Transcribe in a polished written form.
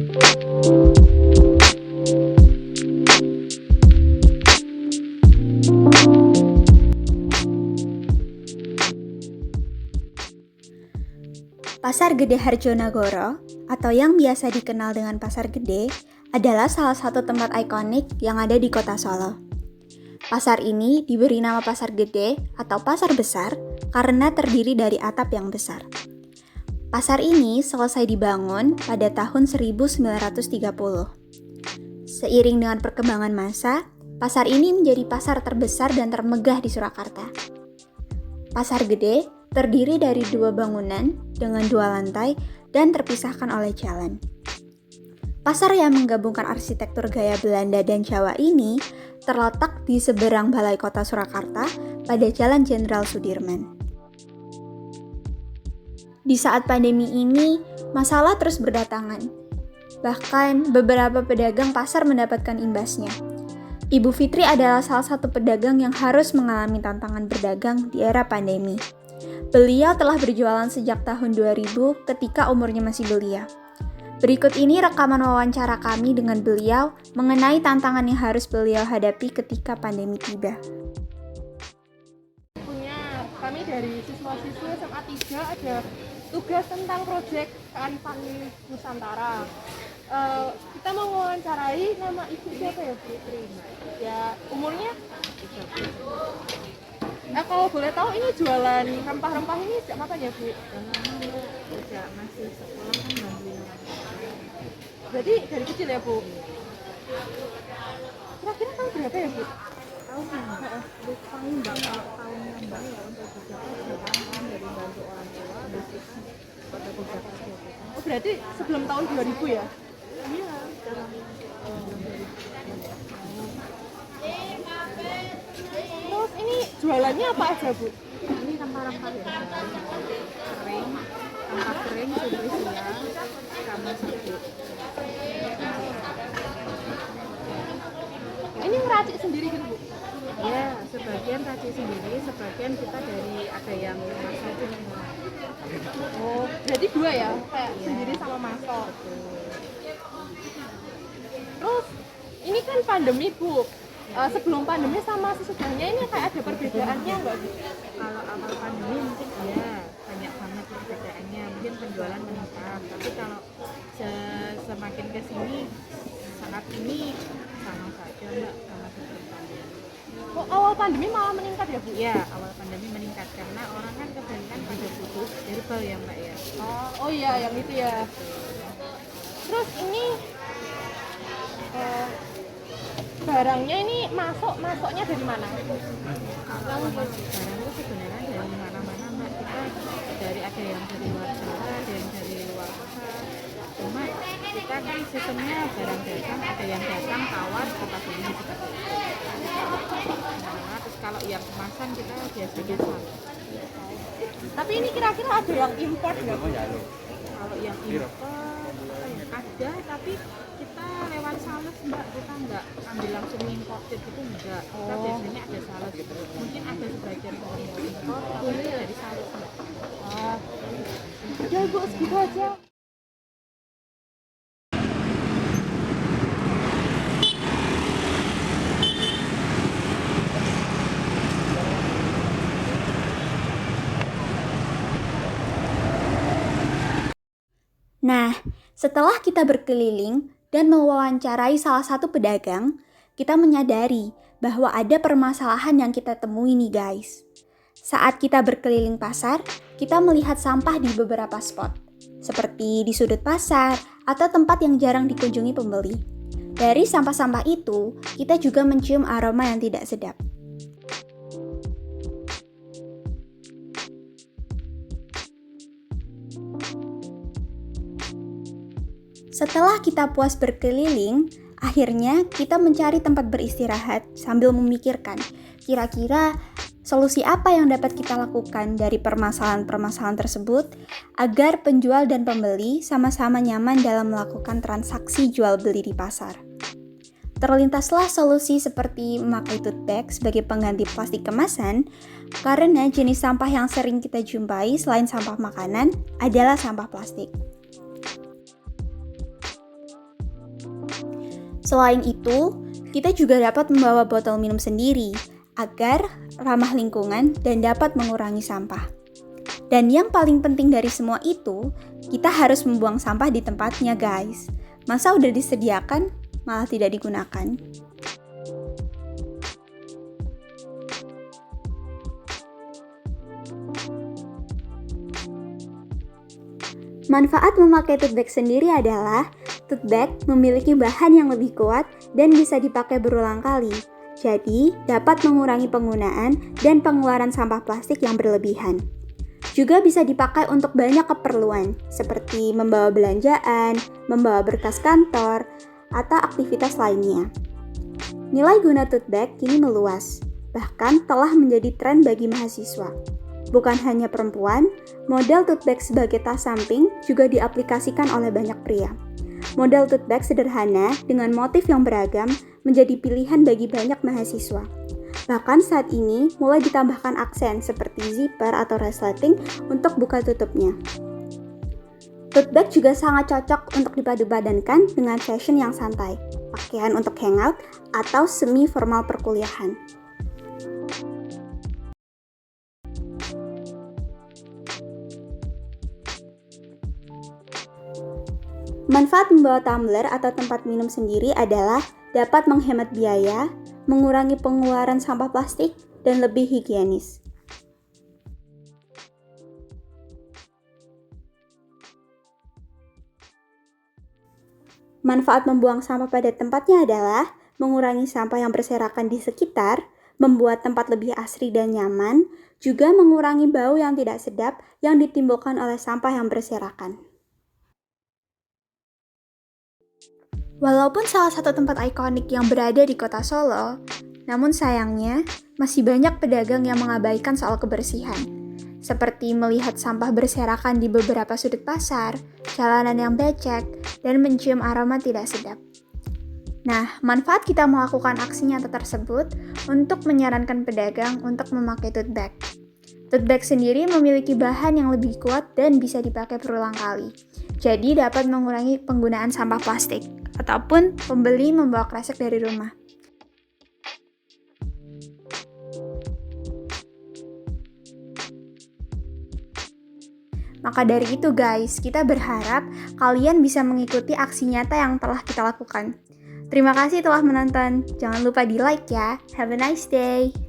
Pasar Gede Harjonagoro, atau yang biasa dikenal dengan Pasar Gede, adalah salah satu tempat ikonik yang ada di kota Solo. Pasar ini diberi nama Pasar Gede atau Pasar Besar karena terdiri dari atap yang besar. Pasar ini selesai dibangun pada tahun 1930. Seiring dengan perkembangan masa, pasar ini menjadi pasar terbesar dan termegah di Surakarta. Pasar Gede terdiri dari 2 bangunan dengan 2 lantai dan terpisahkan oleh jalan. Pasar yang menggabungkan arsitektur gaya Belanda dan Jawa ini terletak di seberang Balai Kota Surakarta pada Jalan Jenderal Sudirman. Di saat pandemi ini, masalah terus berdatangan. Bahkan beberapa pedagang pasar mendapatkan imbasnya. Ibu Fitri adalah salah satu pedagang yang harus mengalami tantangan berdagang di era pandemi. Beliau telah berjualan sejak tahun 2000 ketika umurnya masih belia. Berikut ini rekaman wawancara kami dengan beliau mengenai tantangan yang harus beliau hadapi ketika pandemi tiba. Kami dari siswa-siswa SMA 3 ada tugas tentang proyek kearifan Nusantara. Kita mau mewawancarai nama ibu siapa ya, Bu? Ya, umurnya? Kalau boleh tahu ini jualan rempah-rempah ini sejak kapan ya, Bu? Sejak masih sekolah kan bantuin orang tua. Berarti dari kecil ya, Bu? Kira-kira tahun berapa ya, Bu? Tahunnya lupa mbak, kalau tahunnya mbak ya untuk kegiatan dari bantu orang tua basikan pada kegiatan kegiatan. Oh, berarti sebelum tahun 2000 ya? Iya, dalam Terus ini jualannya apa aja, Bu? ini rempah-rempah ya, kering, rempah kering, sulisia, sama sabut. Ini ngeracik sendiri gitu, Bu? Ya, sebagian racik sendiri, sebagian kita dari ada yang masak itu. Oh, berarti 2 ya? Kayak sendiri sama masuk. Terus ini kan pandemi, Bu. Sebelum pandemi sama sesudahnya ini kayak ada perbedaannya nggak, Bu? Kalau awal pandemi mungkin iya banyak banget perbedaannya, mungkin penjualan meningkat. Tapi kalau semakin ke sini saat ini sama saja mbak, sama seperti pandemi. Oh, awal pandemi malah meningkat ya, Bu? Iya, awal pandemi meningkat karena orang kan kebanyakan pada butuh herbal ya mbak ya. Oh iya, yang itu ya. Terus ini barangnya ini masuknya dari mana? Kalau masuk barang itu sebenarnya dari mana-mana mbak, kita dari ada yang dari luar Jawa, ada yang dari luar kota. Cuma kita kan sistemnya barang datang, ada yang datang tawar kita beli seperti itu. Nah, terus kalau yang kemasan kita biasanya sama. Tapi ini kira-kira ada yang import nggak, Bu? Kalau yang impor ada, tapi kita lewat sales mbak, kita nggak ambil langsung imported gitu enggak. Kita biasanya ada sales gitu. Mungkin ada sebagian dari impor, tapi itu dari sales mbak. Udah, Bu, segitu aja. Nah, setelah kita berkeliling dan mewawancarai salah satu pedagang, kita menyadari bahwa ada permasalahan yang kita temui nih guys. Saat kita berkeliling pasar, kita melihat sampah di beberapa spot, seperti di sudut pasar atau tempat yang jarang dikunjungi pembeli. Dari sampah-sampah itu, kita juga mencium aroma yang tidak sedap. Setelah kita puas berkeliling, akhirnya kita mencari tempat beristirahat sambil memikirkan kira-kira solusi apa yang dapat kita lakukan dari permasalahan-permasalahan tersebut agar penjual dan pembeli sama-sama nyaman dalam melakukan transaksi jual beli di pasar. Terlintaslah solusi seperti memakai tote bag sebagai pengganti plastik kemasan karena jenis sampah yang sering kita jumpai selain sampah makanan adalah sampah plastik. Selain itu, kita juga dapat membawa botol minum sendiri agar ramah lingkungan dan dapat mengurangi sampah. Dan yang paling penting dari semua itu, kita harus membuang sampah di tempatnya, guys. Masa udah disediakan, malah tidak digunakan? Manfaat memakai tote bag sendiri adalah tote bag memiliki bahan yang lebih kuat dan bisa dipakai berulang kali. Jadi, dapat mengurangi penggunaan dan pengeluaran sampah plastik yang berlebihan. Juga bisa dipakai untuk banyak keperluan, seperti membawa belanjaan, membawa berkas kantor, atau aktivitas lainnya. Nilai guna tote bag kini meluas, bahkan telah menjadi tren bagi mahasiswa. Bukan hanya perempuan, model tote bag sebagai tas samping juga diaplikasikan oleh banyak pria. Model tote bag sederhana dengan motif yang beragam menjadi pilihan bagi banyak mahasiswa. Bahkan saat ini mulai ditambahkan aksen seperti zipper atau resleting untuk buka tutupnya. Tote bag juga sangat cocok untuk dipadu-padankan dengan fashion yang santai, pakaian untuk hangout atau semi-formal perkuliahan. Manfaat membawa tumbler atau tempat minum sendiri adalah dapat menghemat biaya, mengurangi pengeluaran sampah plastik, dan lebih higienis. Manfaat membuang sampah pada tempatnya adalah mengurangi sampah yang berserakan di sekitar, membuat tempat lebih asri dan nyaman, juga mengurangi bau yang tidak sedap yang ditimbulkan oleh sampah yang berserakan. Walaupun salah satu tempat ikonik yang berada di kota Solo, namun sayangnya masih banyak pedagang yang mengabaikan soal kebersihan, seperti melihat sampah berserakan di beberapa sudut pasar, jalanan yang becek, dan mencium aroma tidak sedap. Nah, manfaat kita melakukan aksi nyata tersebut untuk menyarankan pedagang untuk memakai tote bag. Tote bag sendiri memiliki bahan yang lebih kuat dan bisa dipakai berulang kali, jadi dapat mengurangi penggunaan sampah plastik, ataupun pembeli membawa kresek dari rumah. Maka dari itu guys, kita berharap kalian bisa mengikuti aksi nyata yang telah kita lakukan. Terima kasih telah menonton, jangan lupa di like ya. Have a nice day!